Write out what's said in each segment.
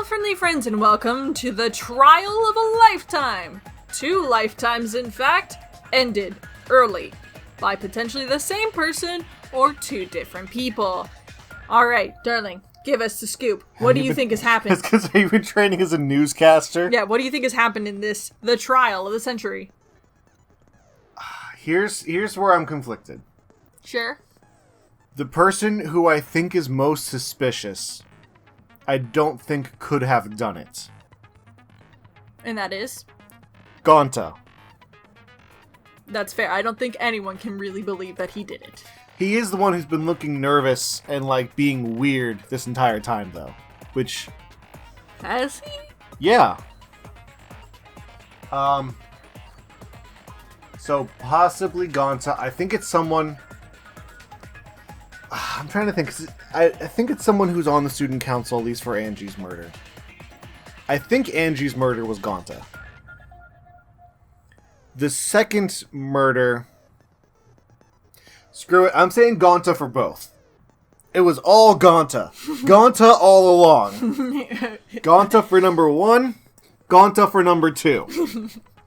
friendly friends, and welcome to the trial of a lifetime. 2 lifetimes, in fact, ended early by potentially the same person or 2 different people. Alright, darling, give us the scoop. What do you think has happened? It's because you've been training as a newscaster. Yeah, what do you think has happened in this, the trial of the century? Here's where I'm conflicted. Sure. The person who I think is most suspicious, I don't think could have done it. And that is? Gonta. That's fair. I don't think anyone can really believe that he did it. He is the one who's been looking nervous and, being weird this entire time, though. Which... Has he? Yeah. So, possibly Gonta. I think it's someone... I'm trying to think. I think it's someone who's on the student council, at least for Angie's murder. I think Angie's murder was Gonta. The second murder... Screw it. I'm saying Gonta for both. It was all Gonta. Gonta all along. Gonta for number 1. Gonta for number 2.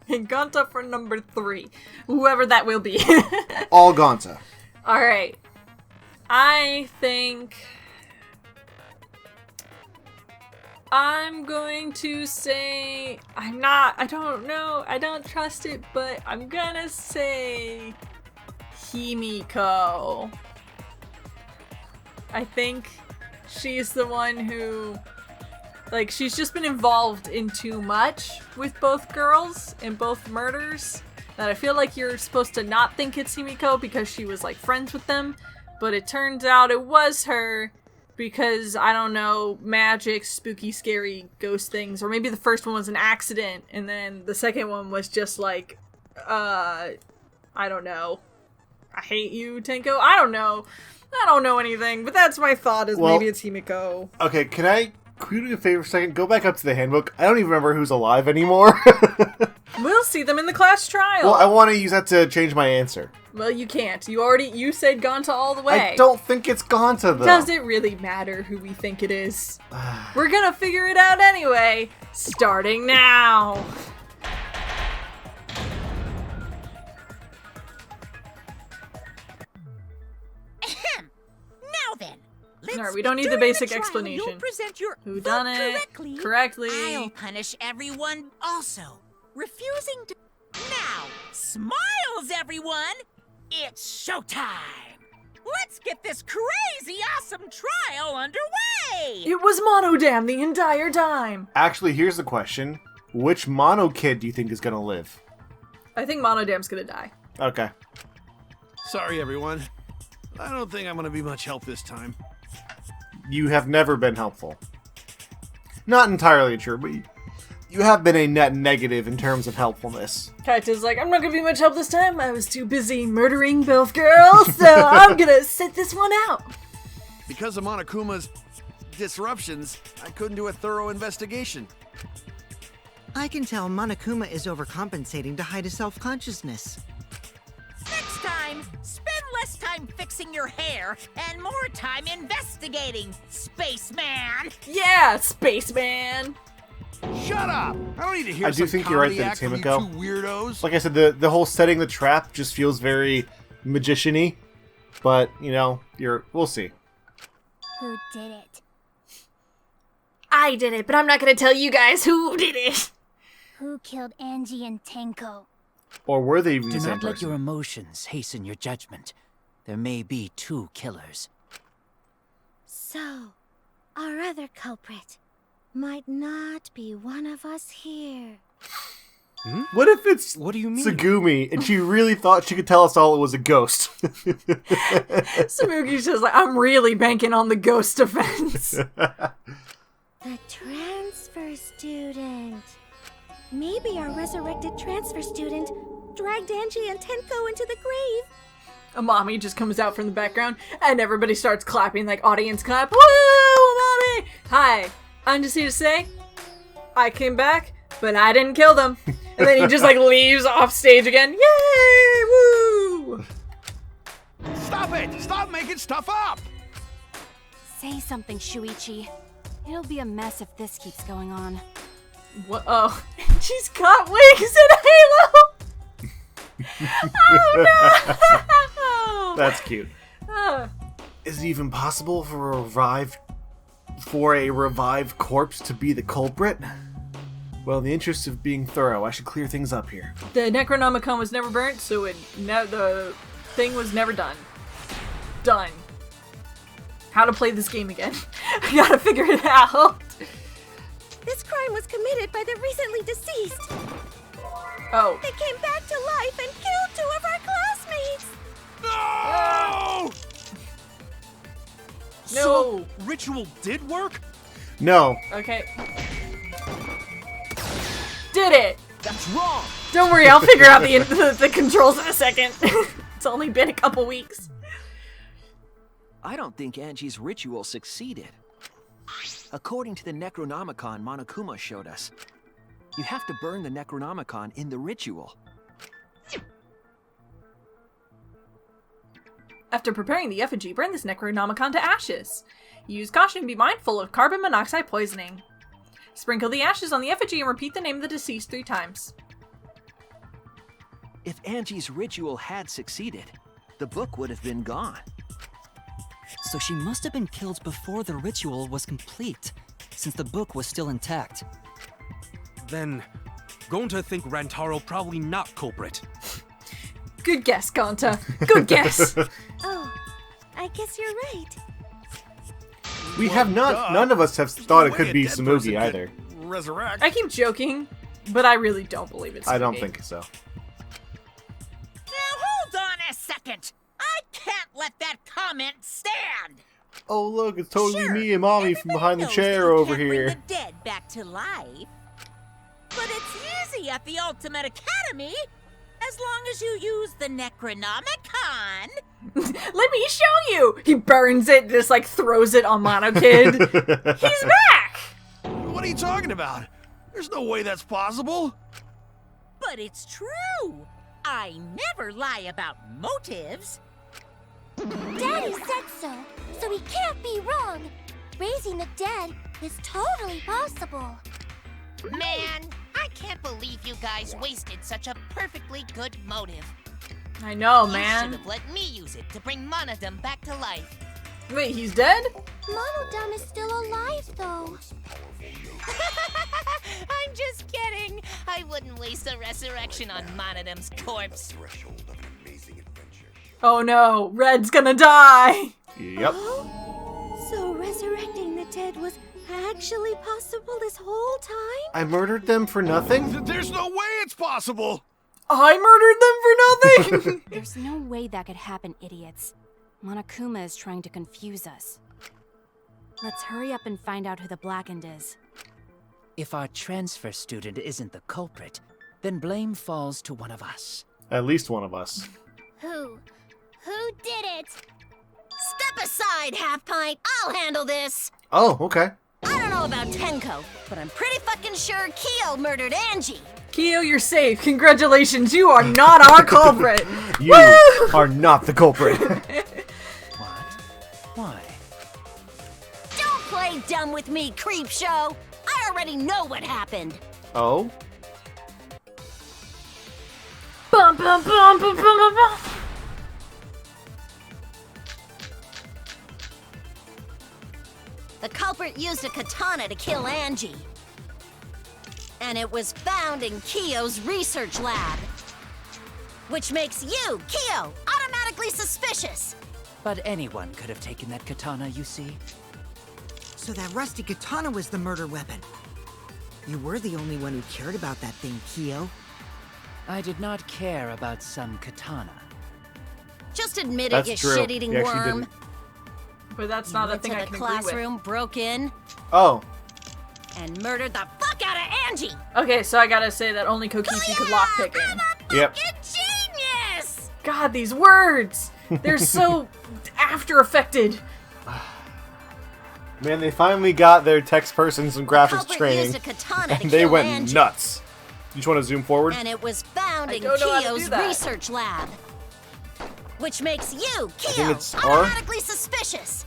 And Gonta for number 3. Whoever that will be. All Gonta. Alright. I think... I'm going to say... I don't know. I don't trust it, but I'm gonna say... Himiko. I think she's the one who... she's just been involved in too much with both girls and both murders that I feel like you're supposed to not think it's Himiko because she was, friends with them. But it turns out it was her because, I don't know, magic, spooky, scary ghost things. Or maybe the first one was an accident, and then the second one was just I don't know. I hate you, Tenko. I don't know. I don't know anything, but that's my thought is maybe it's Himiko. Okay, can you do me a favor for a second? Go back up to the handbook. I don't even remember who's alive anymore. We'll see them in the class trial. Well, I want to use that to change my answer. Well, you can't. You said Gonta all the way. I don't think it's Gonta, though. Does it really matter who we think it is? We're gonna figure it out anyway. Starting now. Now then. Alright, we don't need the basic trial, explanation. You'll present your Who done it correctly. I'll punish everyone also. Refusing to... Now, smiles, everyone! It's showtime! Let's get this crazy awesome trial underway! It was Monodam the entire time! Actually, here's the question. Which Mono kid do you think is going to live? I think Monodam's gonna die. Okay. Sorry, everyone. I don't think I'm going to be much help this time. You have never been helpful. Not entirely true, but you have been a net negative in terms of helpfulness. Kaita's I'm not gonna be much help this time. I was too busy murdering both girls, so I'm gonna sit this one out. Because of Monokuma's disruptions, I couldn't do a thorough investigation. I can tell Monokuma is overcompensating to hide his self-consciousness. Next time, spend less time fixing your hair and more time investigating, spaceman! Yeah, spaceman! Shut up! I don't need to hear I do some think you're right comedy that act it's from you Himiko. two weirdos. Like I said, the whole setting the trap just feels very magician-y. But, we'll see. Who did it? I did it, but I'm not gonna tell you guys who did it. Who killed Angie and Tenko? Or were they even the Do same not let person? your emotions hasten your judgment. There may be 2 killers. So, our other culprit might not be one of us here. What if it's What do you mean? Tsugumi, and she really thought she could tell us all it was a ghost? Samugi's just I'm really banking on the ghost defense. The transfer student. Maybe our resurrected transfer student dragged Angie and Tenko into the grave. A mommy just comes out from the background, and everybody starts clapping, audience clap. Woo, mommy! Hi, I'm just here to say, I came back, but I didn't kill them. And then he just, leaves off stage again. Yay! Woo! Stop it! Stop making stuff up! Say something, Shuichi. It'll be a mess if this keeps going on. What? Oh, she's got wings and a halo! Oh no! That's cute. Ah. Is it even possible for a revived corpse to be the culprit? Well, in the interest of being thorough, I should clear things up here. The Necronomicon was never burnt, so the thing was never done. Done. How to play this game again. I gotta figure it out. This crime was committed by the recently deceased. Oh. They came back to life and killed 2 of our classmates. No! No. So, ritual did work? No. Okay. Did it! That's wrong! Don't worry, I'll figure out the controls in a second. It's only been a couple weeks. I don't think Angie's ritual succeeded. According to the Necronomicon Monokuma showed us, you have to burn the Necronomicon in the ritual. After preparing the effigy, burn this Necronomicon to ashes. Use caution and be mindful of carbon monoxide poisoning. Sprinkle the ashes on the effigy and repeat the name of the deceased 3 times. If Angie's ritual had succeeded, the book would have been gone. So she must have been killed before the ritual was complete, since the book was still intact. Then, going to think Rantaro probably not culprit. Good guess, Gonta. Good guess. Oh, I guess you're right. We have not. None of us have thought it could be Samugi either. Resurrect. I keep joking, but I really don't believe it's I don't Sugi. think so. Now hold on a second. I can't let that comment stand. Oh look, it's totally Sure, me and Mommy from behind the knows chair that you over can't bring here. the dead back to life. But it's easy at the Ultimate Academy, as long as you use the Necronomicon. Let me show you! He burns it, just like throws it on Mono Kid. He's back! What are you talking about? There's no way that's possible. But it's true. I never lie about motives. Daddy said so he can't be wrong. Raising the dead is totally possible. Man, I can't believe you guys wasted such a perfectly good motive. I know, You man. should have let me use it to bring Monodum back to life. Wait, he's dead? Monodum is still alive, though. I'm just kidding. I wouldn't waste a resurrection on Monodum's corpse. Oh no, Red's gonna die! Yep. So resurrecting the dead was actually possible this whole time? I murdered them for nothing? There's no way it's possible. I murdered them for nothing! There's no way that could happen, idiots. Monokuma is trying to confuse us. Let's hurry up and find out who the Blackened is. If our transfer student isn't the culprit, then blame falls to one of us. At least one of us. Who? Who did it? Step aside, Half Pint. I'll handle this. Oh, okay. I don't know about Tenko, but I'm pretty fucking sure Kyo murdered Angie. Kyo, you're safe. Congratulations, you are not our culprit. You are not the culprit. What? Why? Don't play dumb with me, Creepshow. I already know what happened. Oh? Bum, bum, bum, bum, bum, bum, bum. The culprit used a katana to kill Angie. And it was found in Kyo's research lab. Which makes you, Kyo, automatically suspicious. But anyone could have taken that katana, you see. So that rusty katana was the murder weapon. You were the only one who cared about that thing, Kyo. I did not care about some katana. Just admit That's it, you true. shit-eating He actually worm. didn't. But that's You not a went thing to I the can agree with. classroom, broke in, Oh. and murdered the fuck out of Angie. Okay, so I gotta say that only Kokichi could lockpick in. Yep. Genius! God, these words! They're so after-affected. Man, they finally got their text person some graphics Culprit training. used a katana to And they kill went Angie. nuts. You just want to zoom forward? And it was found I in don't know how to Kyo's do that. research lab. Which makes you, think Kyo, it's R. automatically suspicious.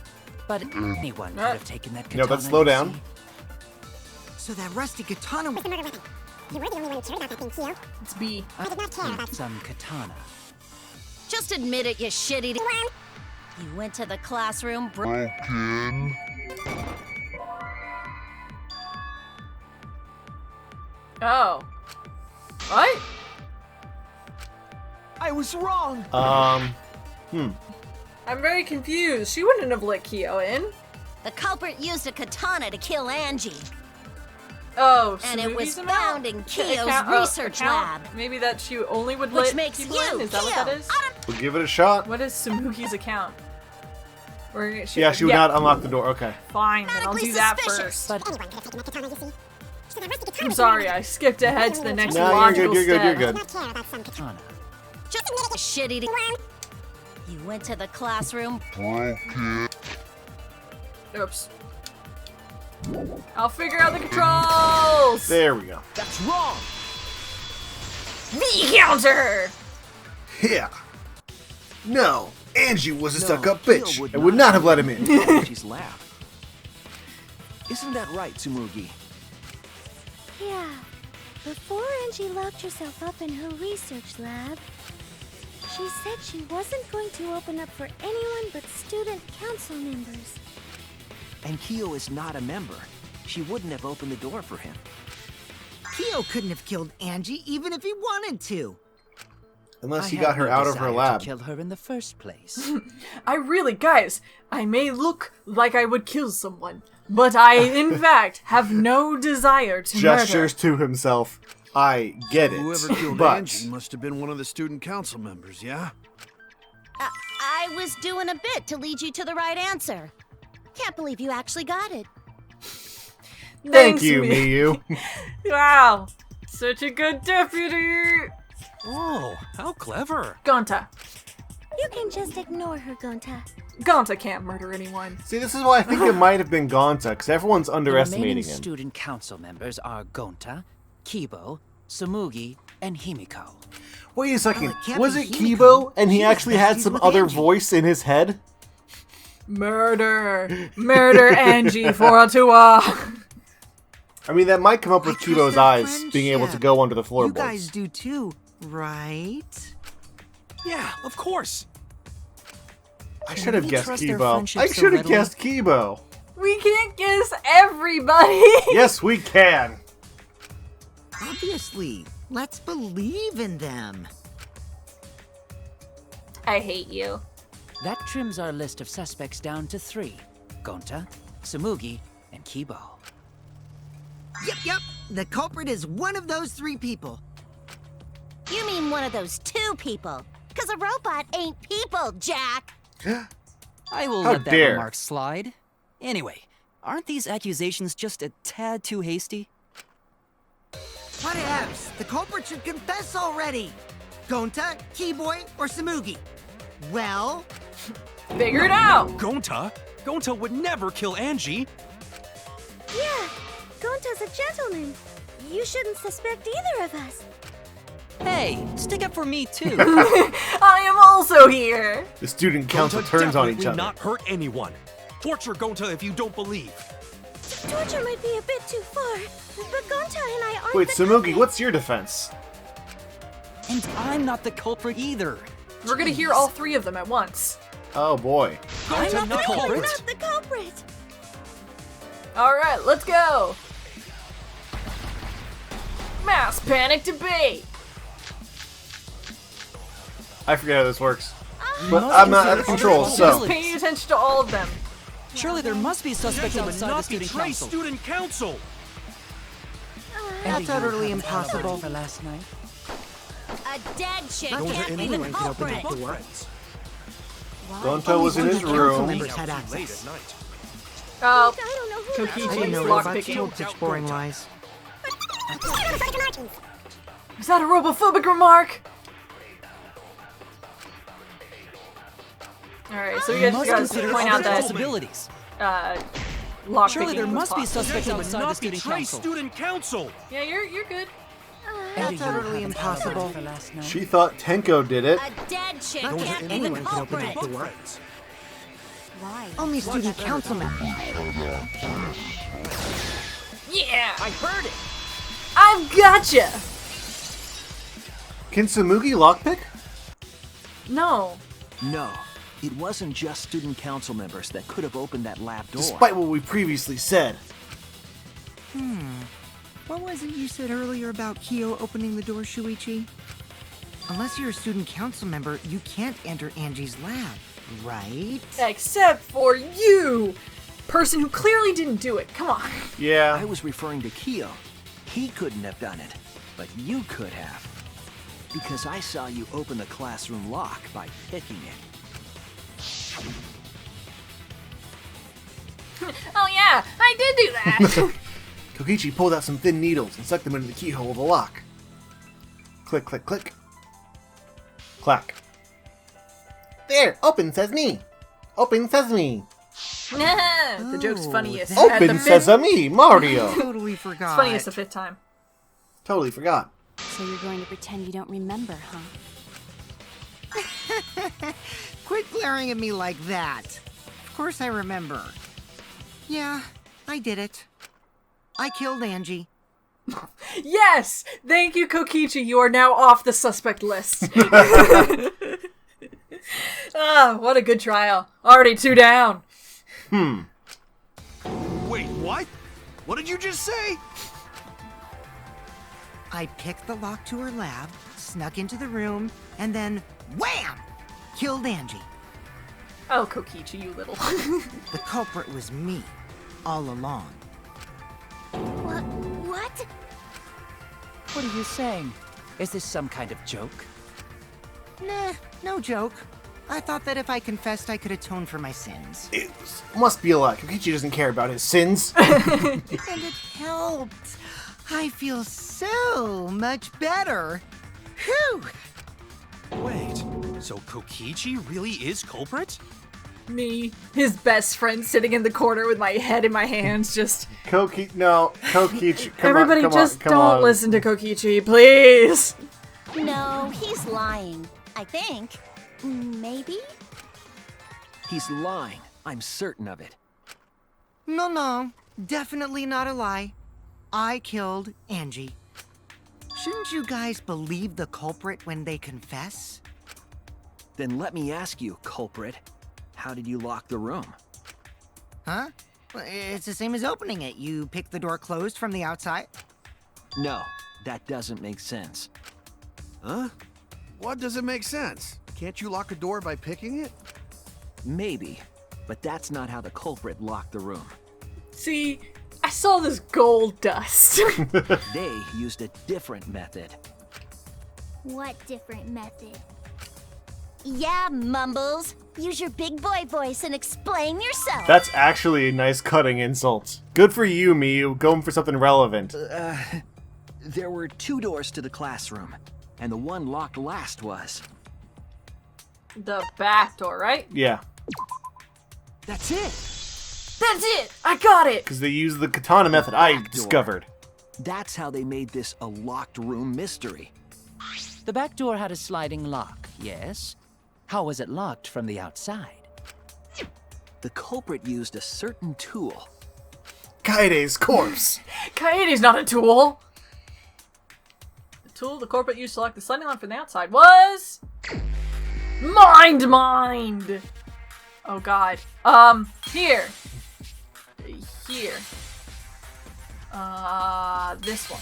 But anyone could have taken that katana. No, but slow you down. see. So that rusty katana was the murder weapon. You were the only one who cared about that thing, Kyo. It's B. I did not care about Some katana. Just admit it, you shitty. You went to the classroom. Oh. What? I was wrong. I'm very confused. She wouldn't have let Kyo in. The culprit used a katana to kill Angie. Oh, And it was Suzuki's found in Kyo's research lab. Maybe that she only would Which let makes people you, in? Is that what Kyo, that is? We'll give it a shot. What is Sumugi's account? Or She would not unlock the door. Okay. Fine, then I'll do that suspicious. first. anyone could have taken that katana, you see. So that rusty katana I'm was sorry, I skipped ahead to the next No, you're logical good, you're step. good, I did not care about some katana. Just admit it, you shitty. You went to the classroom. Oops. I'll figure out the controls! There we go. That's wrong. The counter! Yeah. No, Angie was a No, stuck-up Kyo bitch would and would not have let him in. Angie's lab. Isn't that right, Tsumugi? Yeah. Before Angie locked herself up in her research lab, she said she wasn't going to open up for anyone but student council members. And Kyo is not a member. She wouldn't have opened the door for him. Kyo couldn't have killed Angie even if he wanted to. Unless he got her out of her lab. To kill her in the first place. Guys, I may look like I would kill someone, but I, in fact, have no desire to Gestures to himself. I get it. Whoever killed but Angie must have been one of the student council members, yeah? I was doing a bit to lead you to the right answer. Can't believe you actually got it. thank Thanks, you, Mi- Miyu. Wow, such a good deputy! Oh, how clever. Gonta. You can just ignore her, Gonta. Gonta can't murder anyone. See, this is why I think it might have been Gonta, because everyone's The underestimating remaining him. student council members are Gonta, Kibo, Sumugi, and Himiko. Wait a second. Well, it can't Was be it Himiko. Kibo and he She was actually had besties some with other Angie. voice in his head? Murder. Murder Angie for a tour. I mean, that might come up with I trust Kibo's their eyes being able to friendship. go under the You floorboards. guys do too, right? Yeah, of course. I should have we guessed trust their Kibo. friendship I so should have readily? guessed Kibo. We can't guess everybody. Yes, we can. Obviously. Let's believe in them. I hate you. That trims our list of suspects down to 3. Gonta, Sumugi, and Kibo. Yep. The culprit is one of those 3 people. You mean one of those 2 people? Because a robot ain't people, Jack. I will How let that dare. remark slide. Anyway, aren't these accusations just a tad too hasty? Whatevs. The culprit should confess already. Gonta, Keyboy, or Sumugi? Well, Figure it out. Gonta? Gonta would never kill Angie. Yeah, Gonta's a gentleman. You shouldn't suspect either of us. Hey, stick up for me too. I am also here. The student council Gonta turns on definitely each other. not hurt anyone. Torture Gonta if you don't believe. Torture might be a bit too far, but Gonta and I aren't Wait, the Sumugi, culprits. what's your defense? And I'm not the culprit either. We're gonna hear all 3 of them at once. Oh boy. I'm not the We're culprit. not the culprit. Alright, let's go. Mass panic debate. I forget how this works. Ah. But Must I'm not at the consider controls, other so. possibilities. Paying attention to all of them. Surely there must be suspects Gentlemen, outside the not student betray council. student council. that's utterly impossible. For last night. A dead chick Not can't be the anyone can open culprit. that door. Gonta was in his Council room. members had Out too late access. at night. Oh, I don't know who. Kokichi's I didn't know lock robots picking. told such boring lies. Is that a robophobic remark? Alright, so you guys Must just consider point out other that possibilities. lock Surely picking there was must be possible. suspects Gentlemen, outside the not student betray council. student council. Yeah, you're good. That's utterly impossible. For last night. She thought Tenko did it. A dead chick Not just can't be the anyone can open culprit. that door. Why? Only student council members. Yeah! I heard it! I've gotcha! Can Samugi lockpick? No. No, it wasn't just student council members that could have opened that lab door. Despite what we previously said. What was it you said earlier about Kyo opening the door, Shuichi? Unless you're a student council member, you can't enter Angie's lab, right? Except for you! Person who clearly didn't do it. Come on. Yeah. I was referring to Kyo. He couldn't have done it, but you could have. Because I saw you open the classroom lock by picking it. Oh yeah, I did do that! Kokichi pulled out some thin needles and stuck them into the keyhole of the lock. Click, click, click. Clack. There! Open sesame! Open sesame! The joke's funniest. that- at the Open fifth- sesame! Mario! Totally forgot. It's funniest the fifth time. Totally forgot. So you're going to pretend you don't remember, huh? Quit glaring at me like that. Of course I remember. Yeah, I did it. I killed Angie. Yes! Thank you, Kokichi. You are now off the suspect list. Ah, what a good trial. Already 2 down. Wait, what? What did you just say? I picked the lock to her lab, snuck into the room, and then wham! Killed Angie. Oh, Kokichi, you little. The culprit was me, all along. What? What are you saying? Is this some kind of joke? Nah, no joke. I thought that if I confessed, I could atone for my sins. It must be a lie. Kokichi doesn't care about his sins. And it helped. I feel so much better. Whew! Wait, so Kokichi really is culprit? Me, his best friend, sitting in the corner with my head in my hands, just... Kokichi, come Everybody on, just come on. don't listen to Kokichi, please! No, he's lying. I think. Maybe? He's lying. I'm certain of it. No, definitely not a lie. I killed Angie. Shouldn't you guys believe the culprit when they confess? Then let me ask you, culprit. How did you lock the room? Huh? Well, it's the same as opening it. You pick the door closed from the outside. No, that doesn't make sense. Huh? What doesn't make sense? Can't you lock a door by picking it? Maybe, but that's not how the culprit locked the room. See, I saw this gold dust. They used a different method. What different method? Yeah, Mumbles. Use your big boy voice and explain yourself. That's actually a nice cutting insult. Good for you, Miyu. Going for something relevant. There were 2 doors to the classroom, and the one locked last was... The back door, right? Yeah. That's it! That's it! I got it! Because they use the katana method I Back door. discovered. That's how they made this a locked room mystery. The back door had a sliding lock, yes? How was it locked from the outside? The culprit used a certain tool. Kaede's corpse. Kaede's not a tool! The tool the corporate used to lock the sliding lock from the outside was... Mind! Oh god. Here. Here. This one.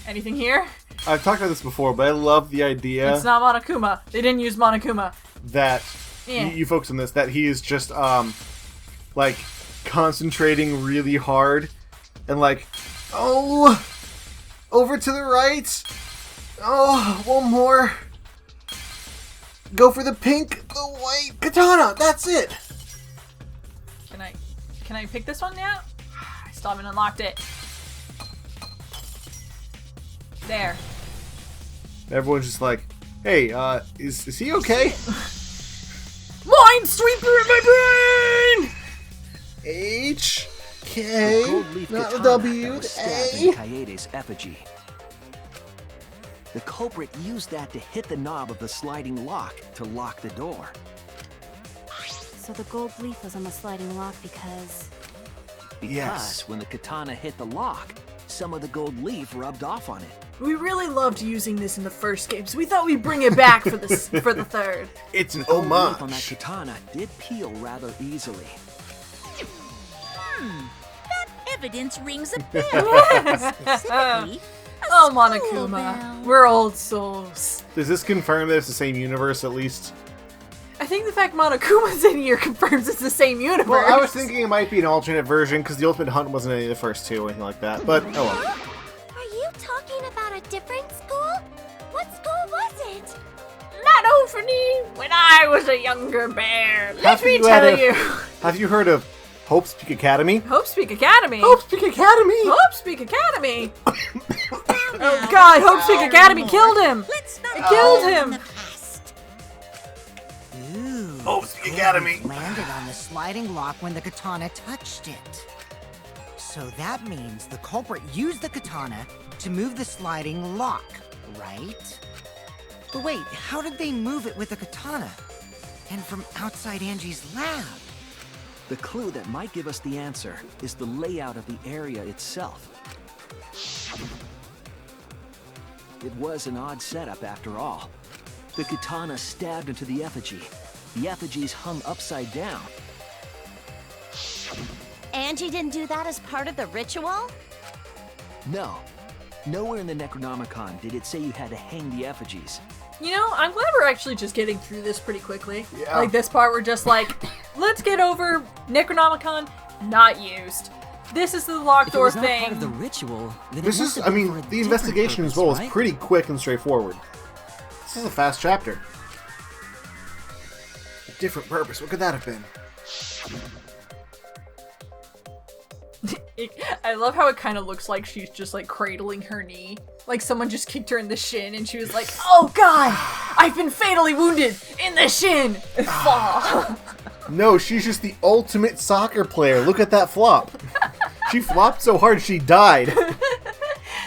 Anything here? I've talked about this before, but I love the idea It's not Monokuma. They didn't use Monokuma. that Yeah. you focus on this, that he is just, like, concentrating really hard and like, oh, over to the right. Oh, one more. Go for the pink, the white katana. That's it. Can I pick this one now? I still haven't unlocked it. There. Everyone's just like, hey, is he okay? Minesweeper in my brain! H, K, Gold leaf not the katana W, that was stabbed in A. Kaede's effigy. The culprit used that to hit the knob of the sliding lock to lock the door. So the gold leaf was on the sliding lock because... Because Yes. when the katana hit the lock, some of the gold leaf rubbed off on it. We really loved using this in the first game, so we thought we'd bring it back for the third. It's an Gold leaf on that homage. katana did peel rather easily. That evidence rings a bell. Specifically, Oh, school Monokuma. bell. We're old souls. Does this confirm that it's the same universe at least? I think the fact Monokuma's in here confirms it's the same universe. Well, I was thinking it might be an alternate version because the Ultimate Hunt wasn't any of the first two or anything like that. But oh well. Are you talking about a different school? What school was it? Monophagy, when I was a younger bear. Let Have me you had tell a- you. Have you heard of Hope Speak Academy? Hope Speak Academy. Hope Speak Academy. Hope Speak Academy. Oh God, Hope Speak Academy killed him. Let's not It killed dwell on him. the past. Ooh. Hope Speak Academy. Landed on the sliding lock when the katana touched it. So that means the culprit used the katana to move the sliding lock, right? But wait, how did they move it with a katana? And from outside Angie's lab? The clue that might give us the answer is the layout of the area itself. It was an odd setup after all. The katana stabbed into the effigy. The effigies hung upside down. Angie didn't do that as part of the ritual? No. Nowhere in the Necronomicon did it say you had to hang the effigies. You know, I'm glad we're actually just getting through this pretty quickly. Yeah. Like this part, we're just like, let's get over Necronomicon, not used. This is the locked If it door was not part thing. of the ritual, then This it must is, have I been mean, for a the different investigation as purpose, well is right? pretty quick and straightforward. This is a fast chapter. A different purpose. What could that have been? I love how it kind of looks like she's just like cradling her knee. Like someone just kicked her in the shin and she was like, oh God, I've been fatally wounded in the shin. And fall. No, she's just the ultimate soccer player. Look at that flop. She flopped so hard she died.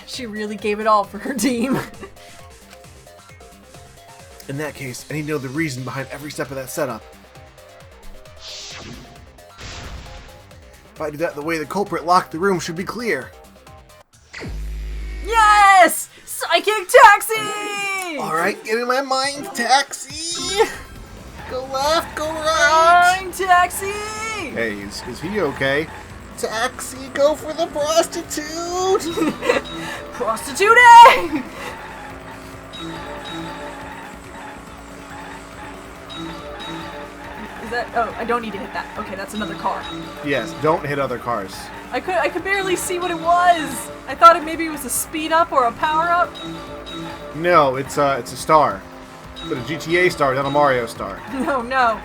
She really gave it all for her team. In that case, I need to know the reason behind every step of that setup. If I do that the way the culprit locked the room should be clear. Yes! Psychic taxi! Alright, get in my mind, taxi! Go left, go right! Flying taxi! Hey, is he okay? Taxi, go for the prostitute! Prostitute! Is that? Oh, I don't need to hit that. Okay, that's another car. Yes, don't hit other cars. I could barely see what it was. I thought maybe it was a speed up or a power up. No, it's a star. But a GTA star, not a Mario star. No, no.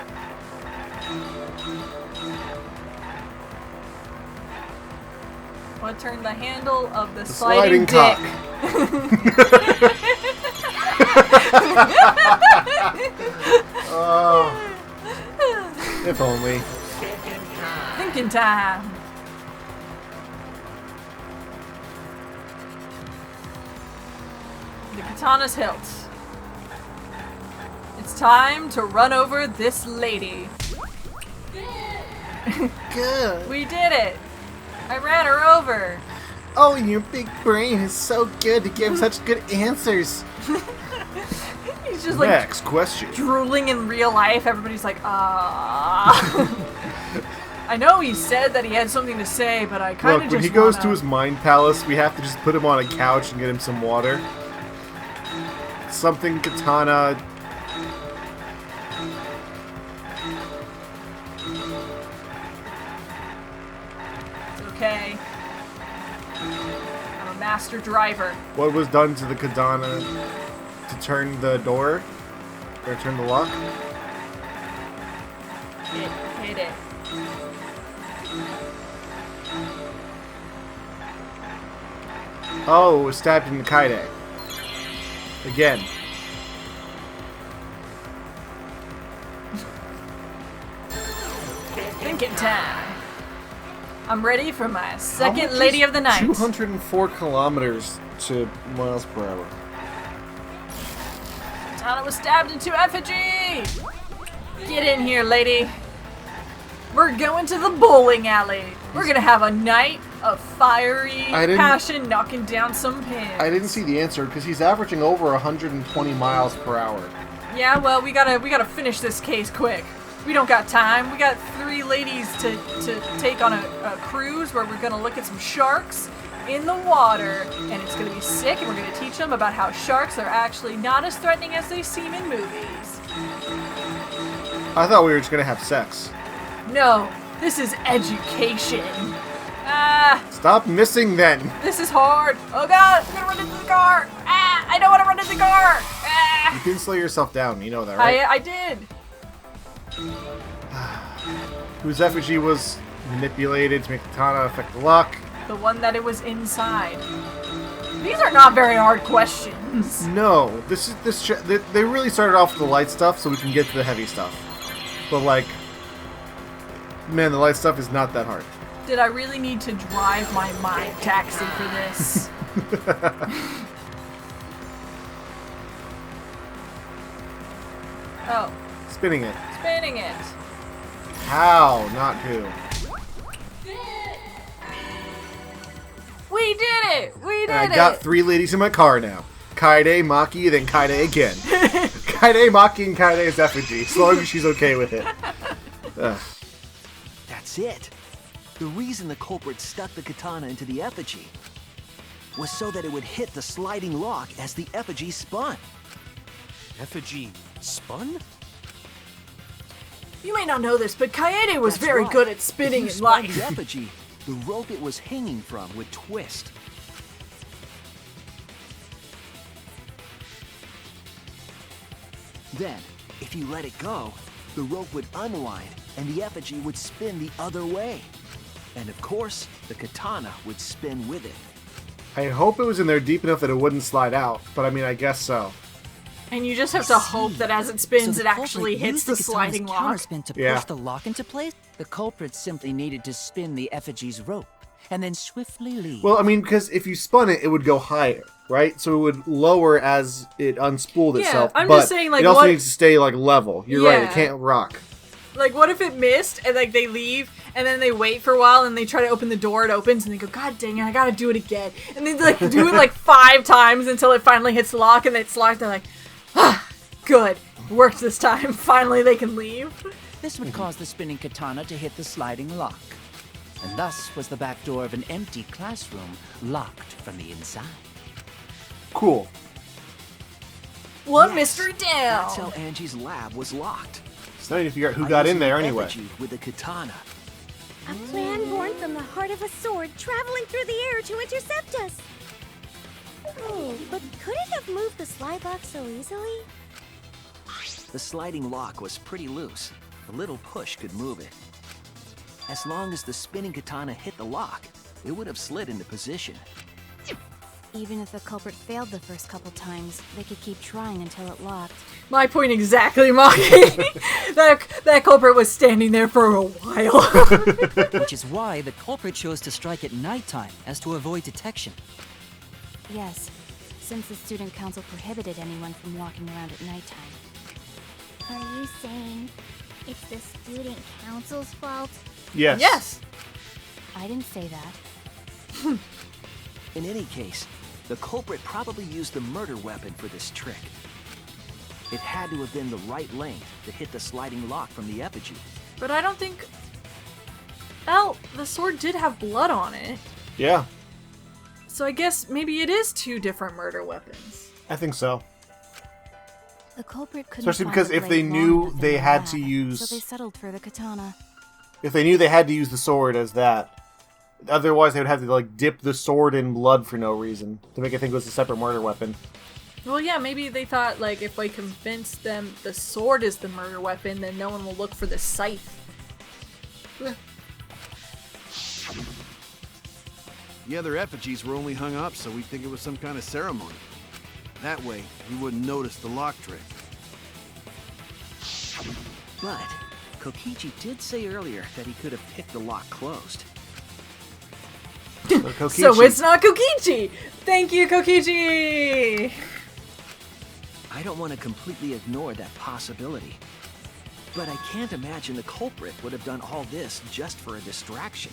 Want to turn the handle of the sliding dick. cock. Oh, if only. Thinking time. The katana's hilt. It's time to run over this lady. Good. We did it. I ran her over. Oh, your big brain is so good to give such good answers. He's just like Next question. drooling in real life. Everybody's like, ah. I know he said that he had something to say, but I kind of Look, just when he goes to wanna- his mind palace, we have to just put him on a couch and get him some water. Something katana. It's okay. I'm a master driver. What was done to the katana to turn the door? Or turn the lock? It hit it. Oh, it was stabbed in the kaide. Again. Thinking time. I'm ready for my How second much lady is of the night. 204 kilometers to miles per hour. Katana was stabbed into effigy. Get in here, lady. We're going to the bowling alley. We're gonna have a night of fiery passion knocking down some pins. I didn't see the answer because he's averaging over 120 miles per hour. Yeah, well, we gotta finish this case quick. We don't got time. We got 3 ladies to take on a cruise where we're gonna look at some sharks in the water, and it's gonna be sick, and we're gonna teach them about how sharks are actually not as threatening as they seem in movies. I thought we were just gonna have sex. No, this is education. Stop missing then. This is hard. Oh god, I'm gonna run into the car. I don't want to run into the car. You can slow yourself down, you know that, right? I did. Whose effigy was manipulated to make the katana affect the luck? The one that it was inside. These are not very hard questions. No, they really started off with the light stuff so we can get to the heavy stuff. But like, man, the light stuff is not that hard. Did I really need to drive my mind taxi for this? Oh. Spinning it. Spinning it. How, not who. We did it! We did I got 3 ladies in my car now. Kaede, Maki, then Kaede again. Kaede, Maki, and Kaede's effigy. As long as she's okay with it. That's it. The reason the culprit stuck the katana into the effigy was so that it would hit the sliding lock as the effigy spun. Effigy spun? You may not know this, but Kaede was That's very right. good at spinning If in you spun life. the effigy, the rope it was hanging from would twist. Then, if you let it go, the rope would unwind and the effigy would spin the other way. And of course, the katana would spin with it. I hope it was in there deep enough that it wouldn't slide out, but I mean, I guess so. And you just have to hope that as it spins, it actually hits the sliding lock. Counterspin to push the lock into place? The culprit simply needed to spin the effigy's rope and then swiftly leave. Well, I mean, because if you spun it, it would go higher, right? So it would lower as it unspooled itself. I'm but just saying, like, it also what... needs to stay like level. You're right; it can't rock. Like, what if it missed and like they leave and then they wait for a while and they try to open the door, it opens and they go, God dang it, I gotta do it again. And they like do it like 5 times until it finally hits the lock and it's locked. They're like, ah, good, it worked this time. Finally, they can leave. This would cause the spinning katana to hit the sliding lock. And thus was the back door of an empty classroom locked from the inside. Cool. One mystery down. That's how Angie's lab was locked. So now you figure out who got in there anyway. With a katana. A plan born from the heart of a sword traveling through the air to intercept us. Oh, but could it have moved the slide lock so easily? The sliding lock was pretty loose. A little push could move it. As long as the spinning katana hit the lock, it would have slid into position. Even if the culprit failed the first couple times, they could keep trying until it locked. My point exactly, Maki. that culprit was standing there for a while. Which is why the culprit chose to strike at nighttime, as to avoid detection. Yes, since the student council prohibited anyone from walking around at nighttime. Are you saying it's the student council's fault? Yes. Yes. I didn't say that. In any case, the culprit probably used the murder weapon for this trick. It had to have been the right length to hit the sliding lock from the effigy. But I don't think... Oh, the sword did have blood on it. Yeah. So I guess maybe it is 2 different murder weapons. I think so. The culprit couldn't Especially find because the if they blade knew long enough they in the had lab, to use... So they settled for the katana. If they knew they had to use the sword as that, otherwise they would have to like dip the sword in blood for no reason to make it think it was a separate murder weapon. Well, yeah, maybe they thought, like, if I convince them the sword is the murder weapon, then no one will look for the scythe. The other effigies were only hung up so we'd think it was some kind of ceremony. That way, we wouldn't notice the lock trick. But Kokichi did say earlier that he could have picked the lock closed. So it's not Kokichi! Thank you, Kokichi! I don't want to completely ignore that possibility. But I can't imagine the culprit would have done all this just for a distraction.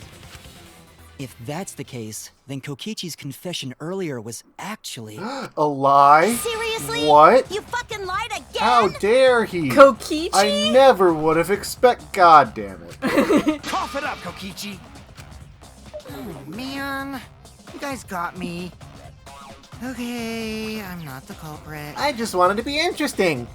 If that's the case, then Kokichi's confession earlier was actually... A lie? Seriously? What? You fucking lied again? How dare he? Kokichi? I never would have expected. God damn it. Cough it up, Kokichi. Oh, man. You guys got me. Okay, I'm not the culprit. I just wanted to be interesting.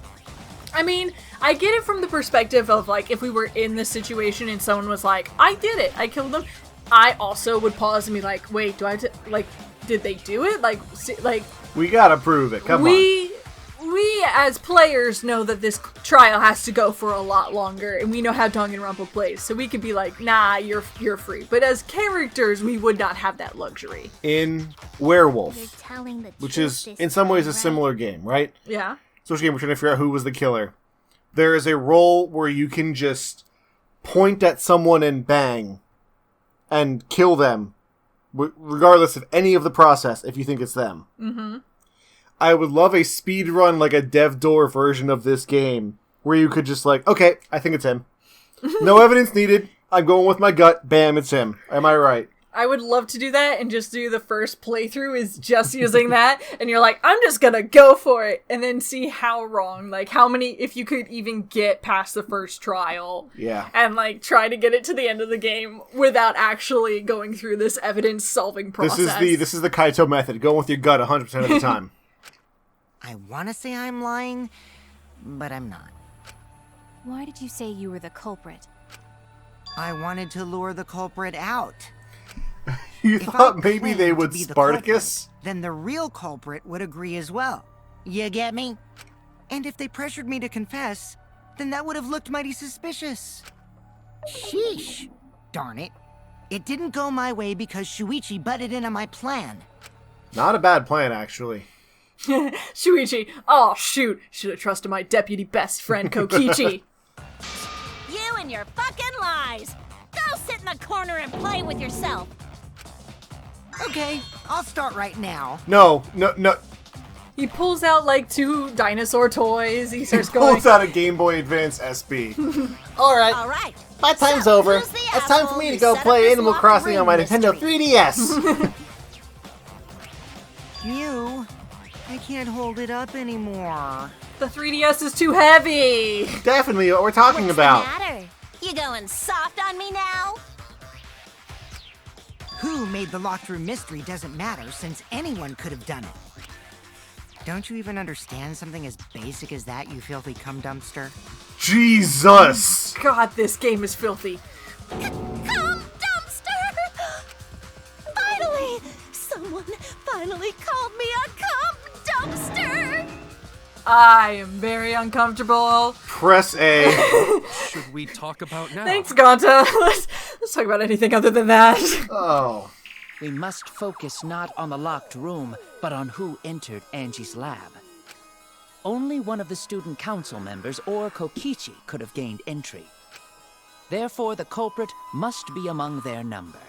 I mean, I get it from the perspective of, like, if we were in this situation and someone was like, I did it, I killed them, I also would pause and be like, wait, did they do it? Like, We gotta prove it, come on. We as players know that this trial has to go for a lot longer, and we know how Danganronpa plays, so we could be like, nah, you're free. But as characters, we would not have that luxury. In Werewolf, You're telling the which truth is this in some ways a time, right? similar game, right? Yeah. Social game, we're trying to figure out who was the killer. There is a role where you can just point at someone and bang and kill them, regardless of any of the process, if you think it's them. Mm-hmm. I would love a speed run, like a dev door version of this game, where you could just like, okay, I think it's him. No evidence needed. I'm going with my gut. Bam, it's him. Am I right? I would love to do that and just do the first playthrough is just using that, and you're like, I'm just gonna go for it, and then see how wrong, like how many, if you could even get past the first trial. Yeah. And like try to get it to the end of the game without actually going through this evidence solving process. This is the Kaito method. Going with your gut 100% of the time. I want to say I'm lying, but I'm not. Why did you say you were the culprit? I wanted to lure the culprit out. You If thought I maybe claimed they to would be the Spartacus? culprit, then the real culprit would agree as well. You get me? And if they pressured me to confess, then that would have looked mighty suspicious. Sheesh. Darn it. It didn't go my way because Shuichi butted in on my plan. Not a bad plan, actually. Shuichi, oh shoot, should have trusted my deputy best friend Kokichi. You and your fucking lies! Go sit in the corner and play with yourself! Okay, I'll start right now. No. He pulls out like 2 dinosaur toys, he starts going... Pulls out a Game Boy Advance SP. Alright. Alright. My time's So, over. who's the It's time for asshole me to who go set up play this Animal locked Crossing on my room Nintendo mystery? 3DS. You? I can't hold it up anymore. The 3DS is too heavy! Definitely what we're talking What's about. the matter? You going soft on me now? Who made the locked room mystery doesn't matter, since anyone could have done it. Don't you even understand something as basic as that, you filthy cum dumpster? Jesus! God, this game is filthy. Cum dumpster! Finally! Someone finally called me a cum dumpster! I am very uncomfortable. Press A. Should we talk about now? Thanks, Gonta. Let's talk about anything other than that. Oh. We must focus not on the locked room, but on who entered Angie's lab. Only one of the student council members or Kokichi could have gained entry. Therefore, the culprit must be among their number.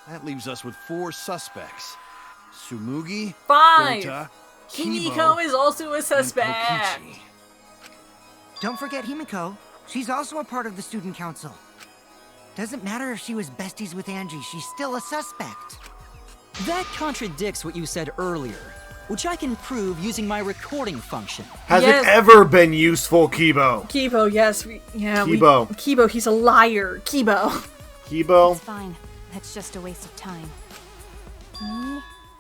That leaves us with 4 suspects. Tsumugi, 5. Gota, Himiko is also a and suspect. Kokichi. Don't forget Himiko. She's also a part of the student council. Doesn't matter if she was besties with Angie, she's still a suspect. That contradicts what you said earlier, which I can prove using my recording function. Has Yes. it ever been useful, Kibo? Kibo, yes. Kibo. Kibo, he's a liar. Kibo. Kibo? It's fine. That's just a waste of time.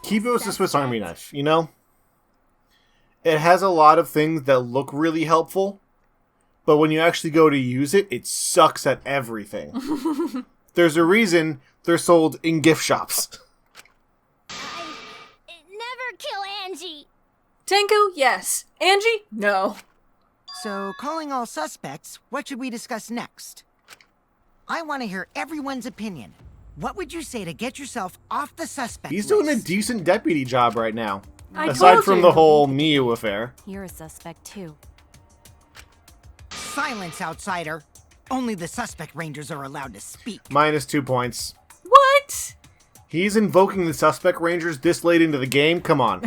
Kibo's the Swiss Army knife, you know? It has a lot of things that look really helpful, but when you actually go to use it, it sucks at everything. There's a reason they're sold in gift shops. Never kill Angie. Tenku, yes. Angie, no. So, calling all suspects, what should we discuss next? I want to hear everyone's opinion. What would you say to get yourself off the suspect He's list? doing a decent deputy job right now. I Aside told from you. the whole Miyu affair. You're a suspect too. Silence, outsider. Only the suspect rangers are allowed to speak. Minus 2 points. What? He's invoking the suspect rangers this late into the game? Come on.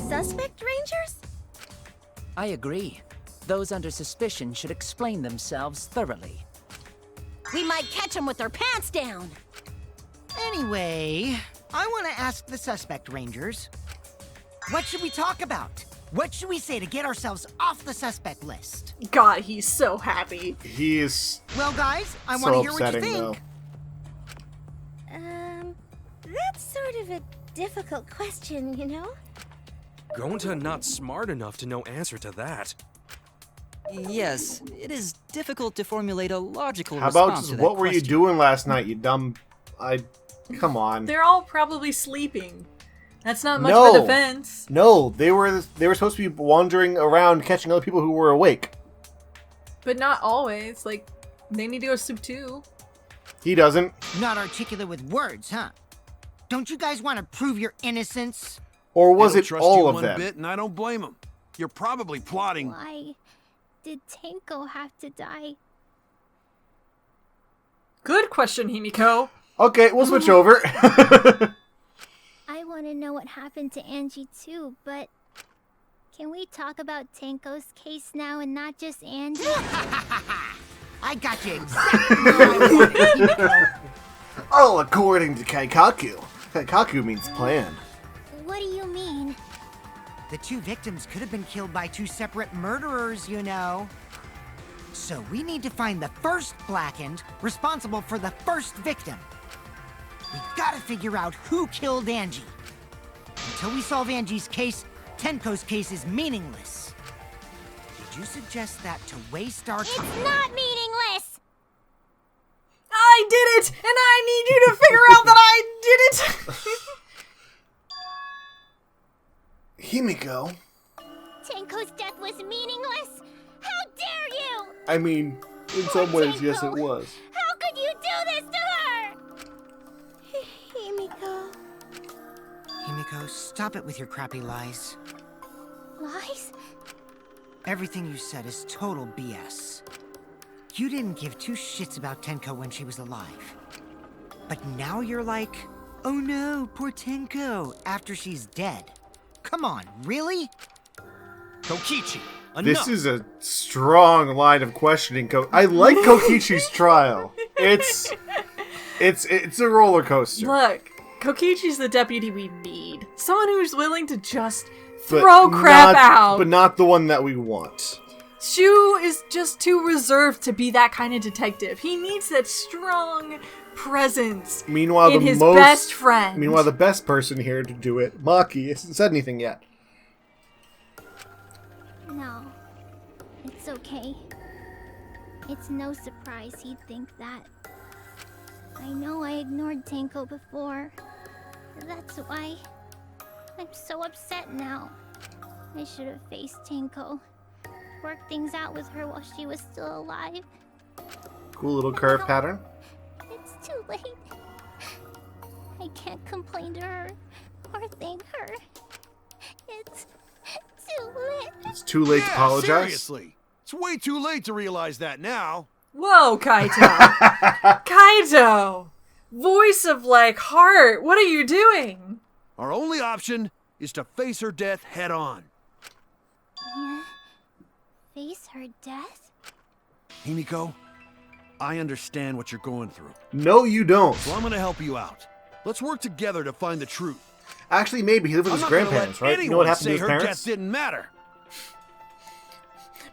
Suspect rangers? I agree. Those under suspicion should explain themselves thoroughly. We might catch them with their pants down. Anyway, I want to ask the suspect, Rangers. What should we talk about? What should we say to get ourselves off the suspect list? God, he's so happy. He is. Well, guys, I so want to hear what you upsetting, think. though. That's sort of a difficult question, you know? Gonta not smart enough to know answer to that. Yes, it is difficult to formulate a logical How response about to just that what were you question. doing last night, you dumb? Come on. They're all probably sleeping. That's not much No. of a defense. No, they were supposed to be wandering around catching other people who were awake. But not always. Like, they need to go sleep too. He doesn't. Not articulate with words, huh? Don't you guys want to prove your innocence? Or was They don't it trust all you of one them? bit, and I don't blame them. You're probably plotting. Why did Tenko have to die? Good question, Himiko. Okay, we'll switch over. I want to know what happened to Angie too, but can we talk about Tenko's case now and not just Angie? I got you exactly where I wanted, Himiko. Oh, according to Kaikaku. Kaikaku means planned. What do you mean? The two victims could have been killed by two separate murderers, you know. So we need to find the first Blackened responsible for the first victim. We've got to figure out who killed Angie. Until we solve Angie's case, Tenko's case is meaningless. Did you suggest that to waste our time? It's not meaningless! I did it! And I need you to figure out that I did it! Himiko. Tenko's death was meaningless? How dare you! I mean, in some ways, yes, it was. How could you do this to her? Himiko. Himiko, stop it with your crappy lies. Lies? Everything you said is total BS. You didn't give two shits about Tenko when she was alive. But now you're like, oh no, poor Tenko, after she's dead. Come on, really? Kokichi, enough! This is a strong line of questioning. I like Kokichi's trial. It's a roller coaster. Look, Kokichi's the deputy we need. Someone who's willing to just But throw crap not- out. But not the one that we want. Shu is just too reserved to be that kind of detective. He needs that strong presence Meanwhile, in his best friend. Meanwhile, the best person here to do it, Maki, hasn't said anything yet. No. It's okay. It's no surprise he'd think that. I know I ignored Tenko before. That's why I'm so upset now. I should have faced Tenko. Worked things out with her while she was still alive. Cool little curve pattern. It's too late. I can't complain to her or thank her. It's too late. It's too late to apologize. Seriously. It's way too late to realize that now. Whoa, Kaito. Kaito! Voice of, heart. What are you doing? Our only option is to face her death head on. Yeah. Face her death? Himiko, I understand what you're going through. No, you don't. So I'm gonna help you out. Let's work together to find the truth. Actually, maybe he lived with I'm his not gonna grandparents, let right? You know what anyone happened to say his her parents? death didn't matter.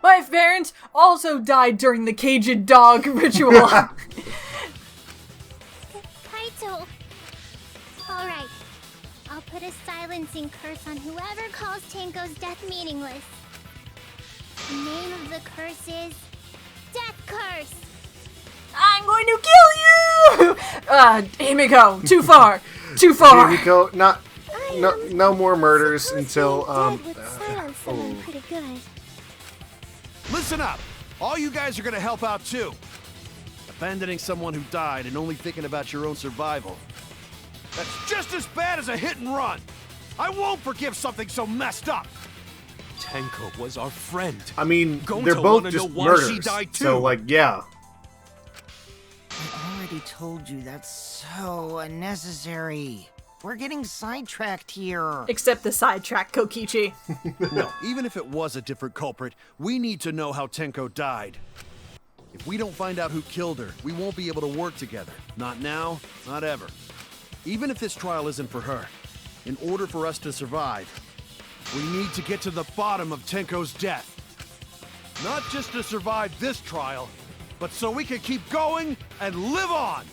My parents also died during the caged dog ritual. Kaito! Alright. I'll put a silencing curse on whoever calls Tenko's death meaningless. The name of the curse is Death Curse! I'm going to kill you! Himiko, too far. Too far. Himiko, no more murders until, Dead would silence someone pretty good. Listen up! All you guys are gonna help out too. Abandoning someone who died and only thinking about your own survival. That's just as bad as a hit and run. I won't forgive something so messed up. Tenko was our friend. I mean, Gonta they're both wanna just know why murders. she died too. So, yeah. I already told you that's so unnecessary. We're getting sidetracked here. Except the sidetrack, Kokichi. No, even if it was a different culprit, we need to know how Tenko died. If we don't find out who killed her, we won't be able to work together. Not now, not ever. Even if this trial isn't for her, in order for us to survive, we need to get to the bottom of Tenko's death. Not just to survive this trial, but so we can keep going and live on!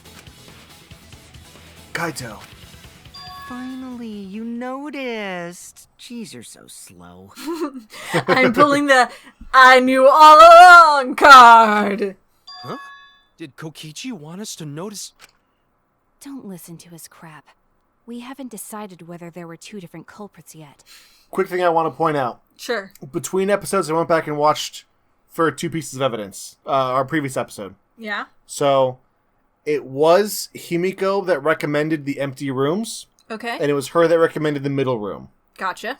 Kaito. Finally, you noticed. Jeez, you're so slow. I'm pulling the I knew all along card. Huh? Did Kokichi want us to notice? Don't listen to his crap. We haven't decided whether there were two different culprits yet. Quick thing I want to point out. Sure. Between episodes, I went back and watched for 2 pieces of evidence. Our previous episode. Yeah. So, it was Himiko that recommended the empty rooms. Okay. And it was her that recommended the middle room. Gotcha.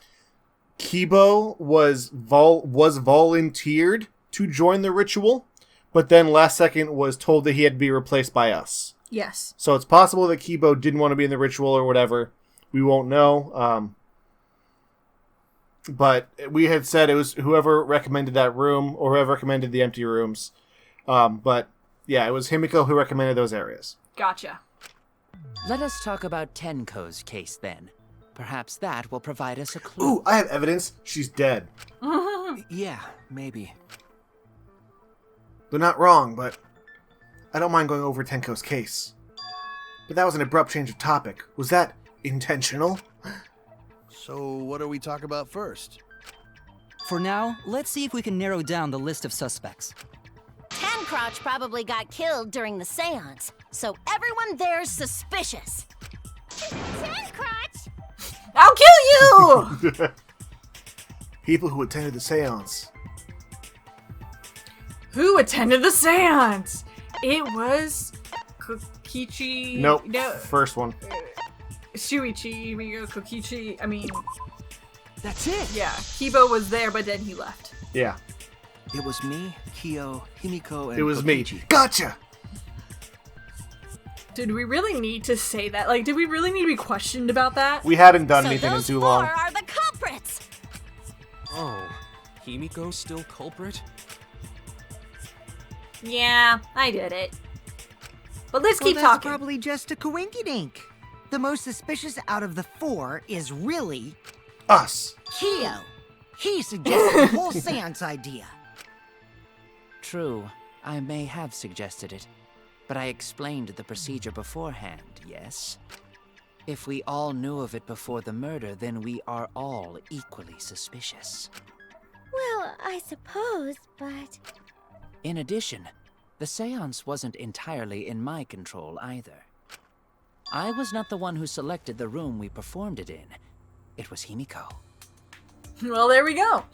Kibo was volunteered to join the ritual, but then last second was told that he had to be replaced by us. Yes. So it's possible that Kibo didn't want to be in the ritual or whatever. We won't know. But we had said it was whoever recommended that room or whoever recommended the empty rooms. But yeah, it was Himiko who recommended those areas. Gotcha. Let us talk about Tenko's case then. Perhaps that will provide us a clue. Ooh, I have evidence. She's dead. Yeah, maybe. They're not wrong, but I don't mind going over Tenko's case. But that was an abrupt change of topic. Was that intentional? So, what do we talk about first? For now, let's see if we can narrow down the list of suspects. Tencrotch probably got killed during the seance, so everyone there's suspicious. Tencrotch! I'll kill you! People who attended the seance. Who attended the seance? It was Kokichi. Nope. No. First one. Shuichi, Migo, Kokichi. I mean, That's it! yeah. Kibo was there, but then he left. Yeah. It was me, Kyo, Himiko, and It was Kokichi. me. Gotcha! Did we really need to say that? Like, did we really need to be questioned about that? We hadn't done So anything in those too four long. are the culprits. Oh, Himiko's still culprit? Yeah, I did it. But let's Well, keep that's talking. probably just a coinkydink. The most suspicious out of the 4 is really Us. Kyo. He suggested the whole seance idea. True, I may have suggested it, but I explained the procedure beforehand, yes? If we all knew of it before the murder, then we are all equally suspicious. Well, I suppose, but... In addition, the seance wasn't entirely in my control either. I was not the one who selected the room we performed it in. It was Himiko. Well, there we go.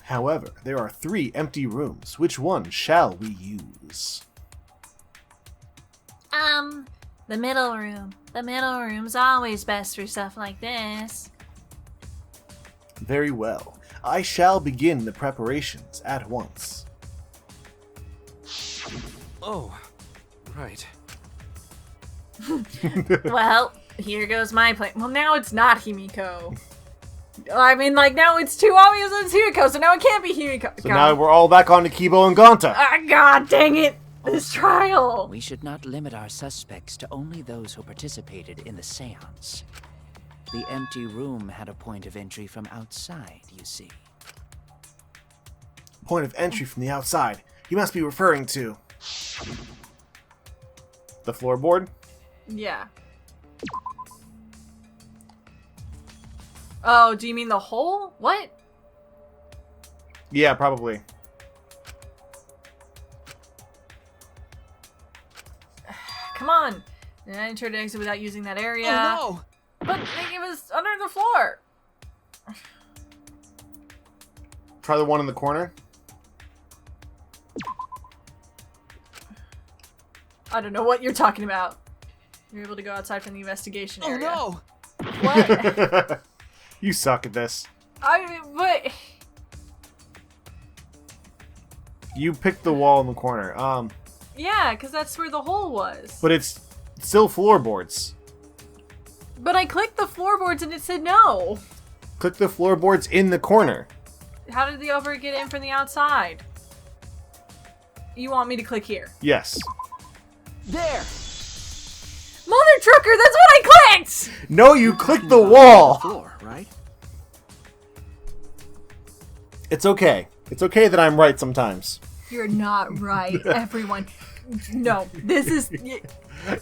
However, there are 3 empty rooms. Which one shall we use? The middle room. The middle room's always best for stuff like this. Very well. I shall begin the preparations at once. Oh, right. Well, here goes my plan. Well, now it's not Himiko. I mean, like, now it's too obvious it's Himiko, so now it can't be Himiko. So now we're all back on to Kibo and Gonta. Ah, God dang it! This trial! We should not limit our suspects to only those who participated in the seance. The empty room had a point of entry from outside, you see. Point of entry from the outside. You must be referring to... the floorboard? Yeah. Oh, do you mean the hole? What? Yeah, probably. Come on. Did I enter and exit without using that area? Oh But it was under the floor. Try the one in the corner. I don't know what you're talking about. You're able to go outside from the investigation no! Oh area. no! What? You suck at this. But... You picked the wall in the corner. Yeah, because that's where the hole was. But it's still floorboards. But I clicked the floorboards and it said no. Click the floorboards in the corner. How did the over get in from the outside? You want me to click here? Yes. There! Mother trucker, that's what I clicked! No, you clicked the wall. Floor, right? It's okay. It's okay that I'm right sometimes. You're not right, everyone. No, this is...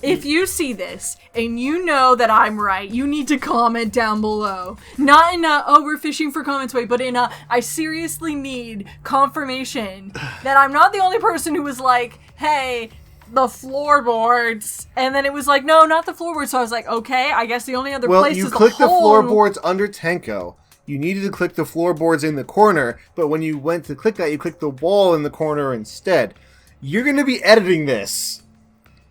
If you see this, and you know that I'm right, you need to comment down below. Not in a, oh, we're fishing for comments way, but in a, I seriously need confirmation that I'm not the only person who was like, hey, the floorboards. And then it was like, no, not the floorboards. So I was like, okay, I guess the only other place is the hole. Well, you clicked the floorboards under Tenko. You needed to click the floorboards in the corner, but when you went to click that, you clicked the wall in the corner instead. You're going to be editing this.